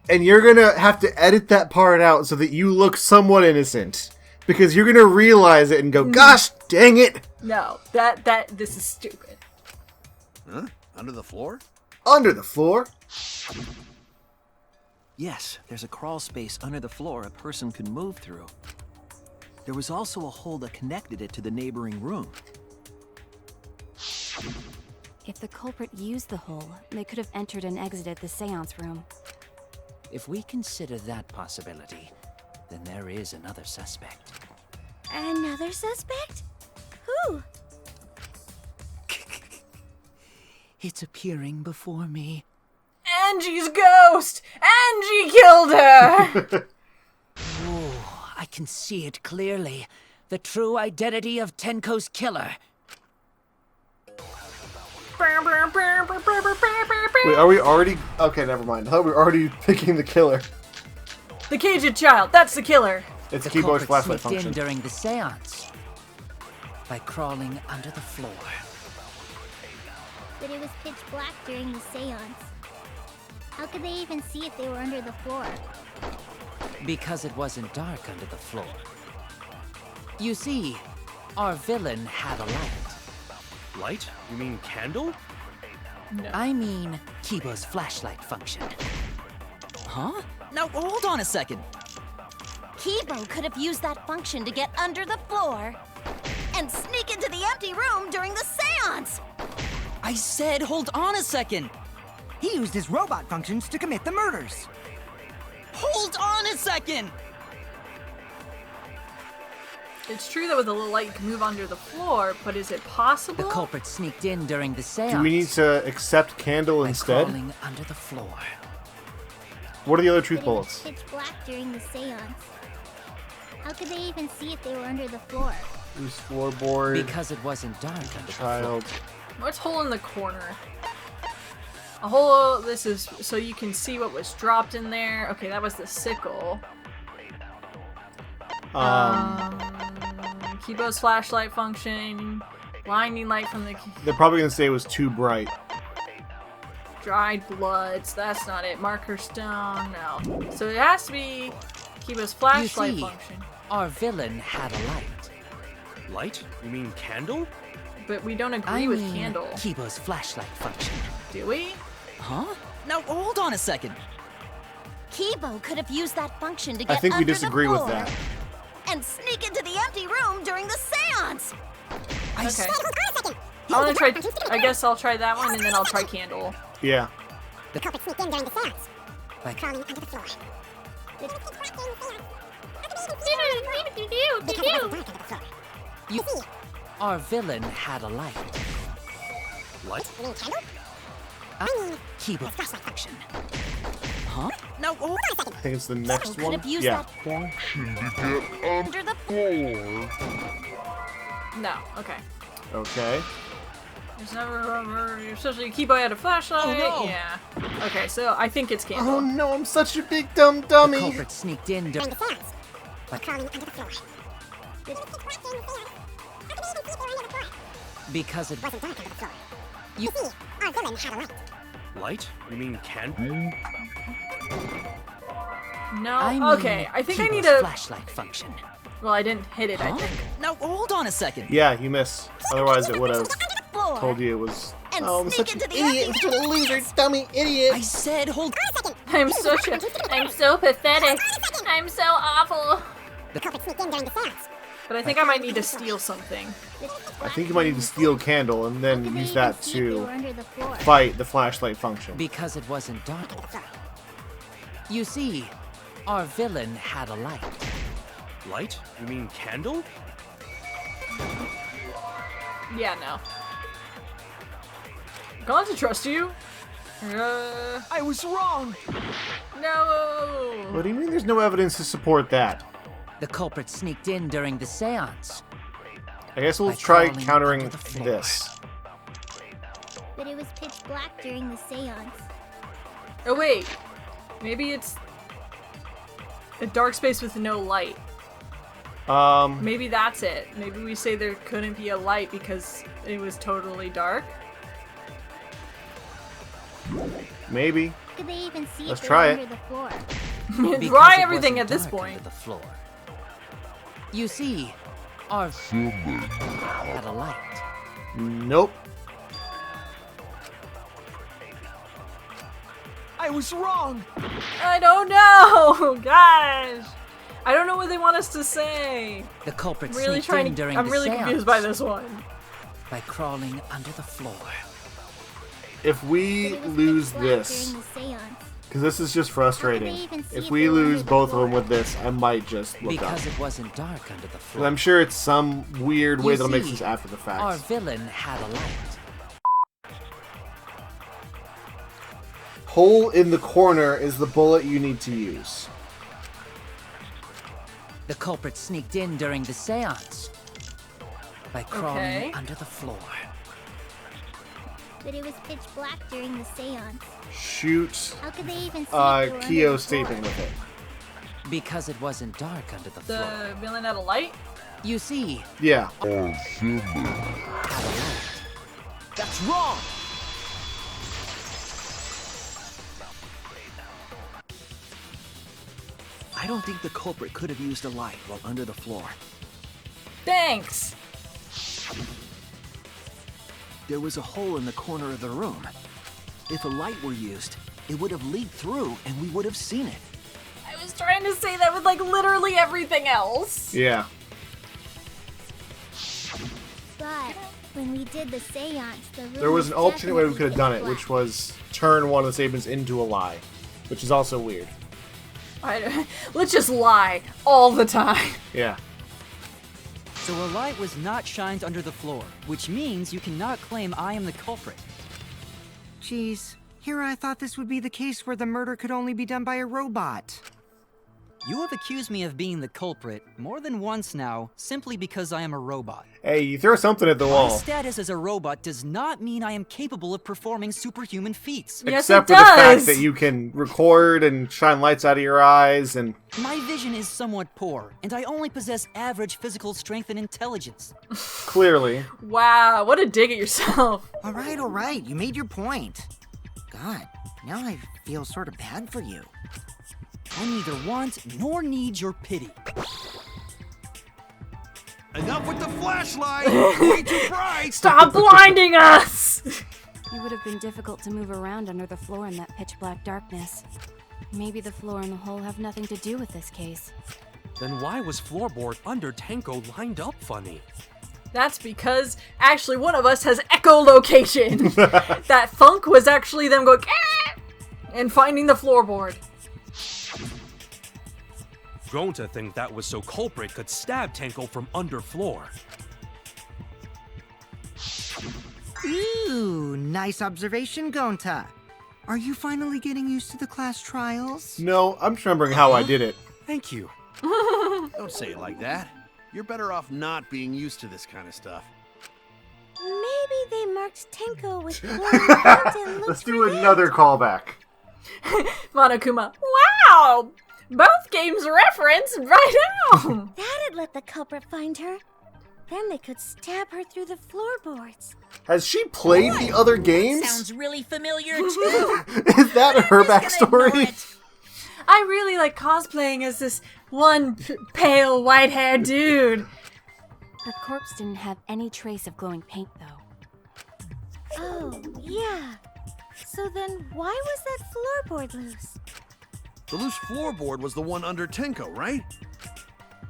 And you're going to have to edit that part out so that you look somewhat innocent. Because you're going to realize it and go, gosh, dang it. No, this is stupid. Huh? Under the floor? Under the floor? Yes, there's a crawl space under the floor a person could move through. There was also a hole that connected it to the neighboring room. If the culprit used the hole, they could have entered and exited the seance room. If we consider that possibility, then there is another suspect. Another suspect? Who? It's appearing before me. Angie's ghost! Angie killed her! Oh, I can see it clearly. The true identity of Tenko's killer. Wait, are we already... Okay, never mind. I thought we were already picking the killer. The caged child, that's the killer. It's The Kibo's culprit flashlight sneaked function. in during the seance by crawling under the floor. But it was pitch black during the seance. How could they even see if they were under the floor? Because it wasn't dark under the floor. You see, our villain had a light. Light? You mean candle? No. I mean, Kibo's flashlight function. Huh? Now hold on a second. Kibo could have used that function to get under the floor and sneak into the empty room during the seance. I said hold on a second. He used his robot functions to commit the murders. Hold on a second. It's true that with a little light you can move under the floor, but is it possible? The culprit sneaked in during the seance. Do we need to accept Candle by instead? crawling under the floor. What are the other But truth it was bullets? pitch black during the seance. How could they even see if they were under the floor? Loose floorboard. Because it wasn't dark under Child. the floor. What's hole in the corner? A hole, this is so you can see what was dropped in there. Okay, that was the sickle. Kibo's flashlight function. Blinding light from the They're probably going to say it was too bright. dried bloods. That's not it. Marker stone. No. So it has to be Kibo's flashlight You see, function. our villain had a light. Light? You mean candle? But we don't agree I with mean, candle. Kibo's flashlight function. Do we? Huh? Now hold on a second. Kibo could have used that function to I get think we under disagree the with floor that. and sneak into the empty room during the seance. Okay. I want to try. I guess I'll try that one and then I'll try candle. Yeah. The culprit sneaked in during the seance by crawling under the floor. Our villain had a light. Light? Kibo's flashlight function. Huh? Now hold I think it's the next Could one. have used Yeah. that function to get under the floor. No. Okay. Okay. There's never. Especially Kibo had a flashlight. Oh, no. Yeah. Okay, so I think it's candle. Oh no, I'm such a big dumb dummy. The culprit sneaked in during the seance by crawling under the floor. because it Wasn't dark under the floor. You See, our villain had a light. Light? You mean candle? No. I mean, Okay, I think I need Kibo's a. flashlight function. Well, I didn't hit it. I Huh? think. Now hold on a second. Yeah, you miss. Otherwise, it would have Floor. told you it was and Oh, I'm sneak such an into the idiot. Such a loser, dummy idiot. I said hold. I'm so pathetic. I'm so awful. The culprit sneaked in during the seance. But I think I might need to steal something. I think you might need to steal a candle and then How could they use even that see if they to were under the floor? fight the flashlight function. Because it wasn't dark. You see, our villain had a light. Light? You mean candle? Yeah, no. Going to trust you? I was wrong! No! What do you mean there's no evidence to support that? The culprit sneaked in during the seance. I guess we'll By try crawling countering under the floor. this. But it was pitch black during the seance. Oh wait, maybe it's a dark space with no light. Maybe that's it. Maybe we say there couldn't be a light because it was totally dark. Maybe. Could they even see Let's if they try were it. under the floor? Because Try it everything wasn't at this dark point. under the floor. You see, our had a light. Nope. I was wrong! I don't know, gosh. I don't know what they want us to say. The culprit I'm really sneaked trying in to. during I'm the really seance confused by this one. by crawling under the floor. If we But it was lose pitch black this, during the seance. because this is just frustrating. even see If if we they were lose under the both of them floor? with this, I might just look Because up. it wasn't dark under the 'Cause floor. I'm sure it's some weird way You that'll make see, sense after the Our fact. villain had a light. Hole in the corner is the bullet you need to use. The culprit sneaked in during the seance by crawling Okay. under the floor. But it was pitch black during the seance. Shoot How could they even see if they were under Kyo the statement floor? with it. Because it wasn't dark under the floor. The villain had a light? You see, Yeah. had a light. That's wrong! I don't think the culprit could have used a light while under the floor. Thanks. There was a hole in the corner of the room. If a light were used, it would have leaked through and we would have seen it. I was trying to say that with like literally everything else. Yeah. But when we did the seance, the room There was an alternate way we could have done it, definitely which was turn one of the statements into a lie, which is also weird. Let's just lie all the time. Yeah. So a light was not shined under the floor, which means you cannot claim I am the culprit. Geez, here I thought this would be the case where the murder could only be done by a robot. You have accused me of being the culprit more than once now, simply because I am a robot. Hey, you throw something at the My wall. status as a robot does not mean I am capable of performing superhuman feats. Yes, Except it for the fact does. that you can record and shine lights out of your eyes and My vision is somewhat poor, and I only possess average physical strength and intelligence. clearly. Wow, what a dig at yourself. All right, you made your point. God, now I feel sort of bad for you. I neither want nor need your pity. Enough with the flashlight! Way too bright! Stop blinding us! It would have been difficult to move around under the floor in that pitch black darkness. Maybe the floor and the hole have nothing to do with this case. Then why was floorboard under Tanko lined up funny? That's because actually one of us has echolocation. That funk was actually them going "Ah!" and finding the floorboard. Grown to think that was so culprit could stab Tanko from under floor. Ooh, nice observation, Gonta. Are you finally getting used to the class trials? No, I'm just remembering how I did it. Thank you. Don't say it like that. You're better off not being used to this kind of stuff. Maybe they marked Tenko with glowing paint and looked Let's for do that. another callback. Monokuma, wow! Both games referenced right now! That'd let the culprit find her. Then they could stab her through the floorboards. Has she played the other games? Sounds really familiar too. Is that her Just gonna ignore backstory? it. I really like cosplaying as this one pale white-haired dude. Her corpse didn't have any trace of glowing paint, though. Oh, yeah. So then why was that floorboard loose? The loose floorboard was the one under Tenko, right?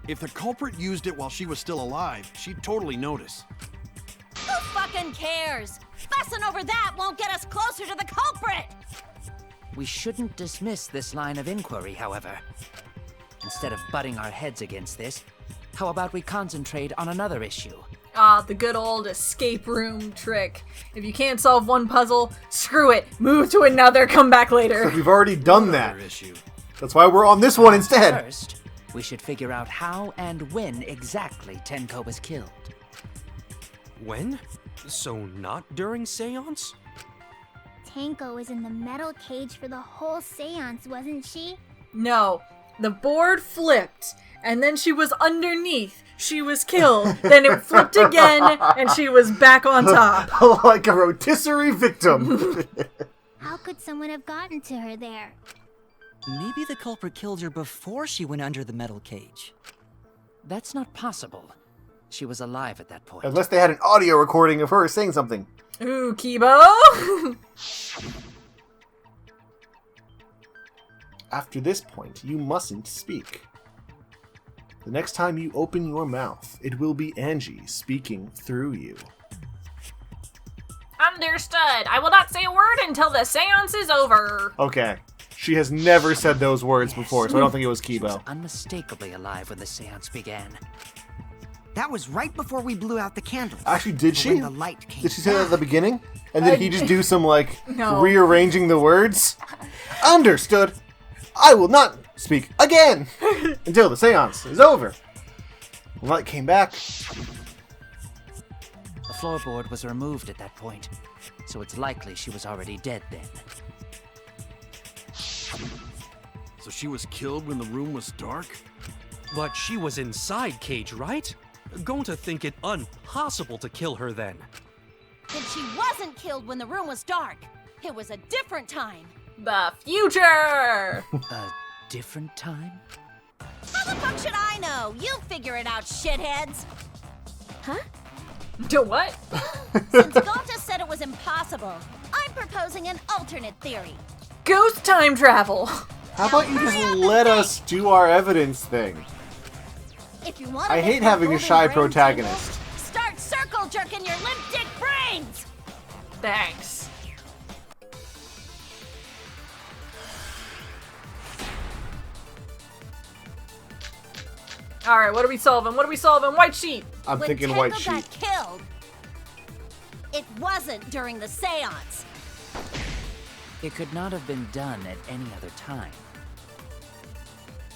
If the culprit used it while she was still alive, she'd totally notice. Who fucking cares? Fussing over that won't get us closer to the culprit! We shouldn't dismiss this line of inquiry, however. Instead of butting our heads against this, how about we concentrate on another issue? Ah, the good old escape room trick. If you can't solve one puzzle, screw it. Move to another, come back later. We've already done that. Another issue. That's why we're on this one instead. First, we should figure out how and when exactly Tenko was killed. When? So not during Seance? Tenko was in the metal cage for the whole seance, wasn't she? No, the board flipped, and then she was underneath. She was killed. Then it flipped again, and she was back on top. Like a rotisserie victim. How could someone have gotten to her there? Maybe the culprit killed her before she went under the metal cage. That's not possible. She was alive at that point. Unless they had an audio recording of her saying something. Ooh, Kibo! After this point, you mustn't speak. The next time you open your mouth, it will be Angie speaking through you. Understood. I will not say a word until the seance is over. Okay. She has never said those words before, so I don't think it was She was Kibo. unmistakably alive when the seance began. That was right before we blew out the candles. Actually, did So she? when the light came Did she say that at the back- beginning? And did he just do some, No. rearranging the words? Understood. I will not speak again until the seance is over. The light came back. The floorboard was removed at that point, so it's likely she was already dead then. So she was killed when the room was dark? But she was inside cage, right? Going to think it impossible to kill her then. Then she wasn't killed when the room was dark. It was a different time. The future! A different time? How the fuck should I know? You figure it out, shitheads. Huh? Do what? Since Gonta said it was impossible, I'm proposing an alternate theory. Ghost time travel. How about you just let us do our evidence thing? If you want I hate having a shy protagonist. Start circle jerking your limp dick brains. Thanks. Alright, what are we solving? What are we solving? White sheet! I'm When thinking Tenko white got sheet. killed, it wasn't during the seance. It could not have been done at any other time.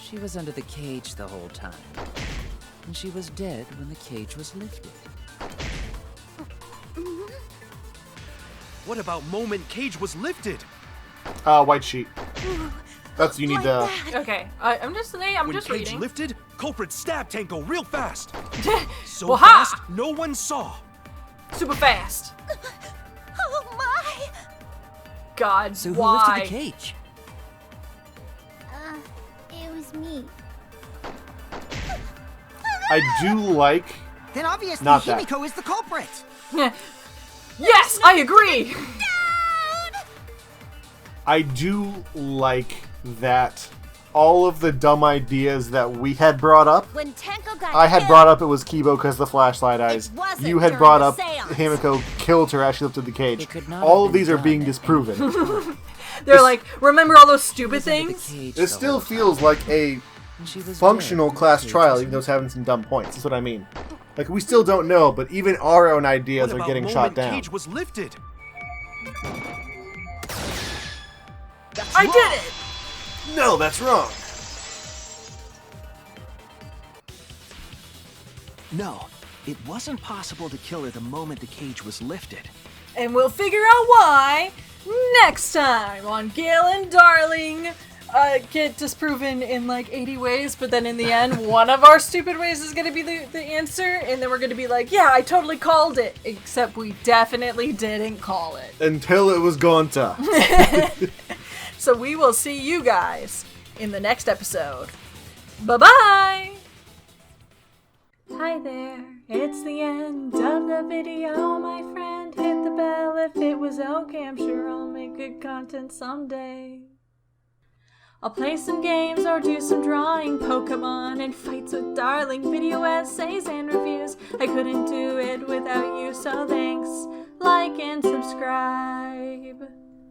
She was under the cage the whole time, and she was dead when the cage was lifted. What about moment cage was lifted? White sheet. That's you need the. Okay, I'm just When just cage reading. lifted, culprit stabbed Tenko real fast. So Well, fast, ha! no one saw. Super fast. Oh my! God, So who why? lifted the cage? It was me. I do like. Then obviously Not that. Himiko is the culprit. Yes, I agree! I do like that all of the dumb ideas that we had brought up. When Tenko got I had killed, brought up it was Kibo because the flashlight eyes. wasn't You had during brought the up seance. Himiko killed her as she lifted the cage. It could not All have of these been are being done at disproven. They're like, remember all those stupid She was under the things? cage It the still whole time, feels like a and she was functional dead when the class cage trial, was even though it's having some dumb points. That's what I mean. Like, we still don't know, but even our own ideas What are about getting moment shot down. cage was lifted? I did it! No, that's wrong. No, it wasn't possible to kill her the moment the cage was lifted. And we'll figure out why next time on Gale and Darling. Get disproven in like 80 ways, but then in the end, one of our stupid ways is going to be the answer, and then we're going to be like, yeah, I totally called it, except we definitely didn't call it. Until it was Gonta. So we will see you guys in the next episode. Bye-bye! Hi there, it's the end of the video, my friend. hit the bell if it was okay. I'm sure I'll make good content someday. I'll play some games or do some drawing, Pokemon and fights with darling, video essays and reviews. I couldn't do it without you, so thanks, like and subscribe.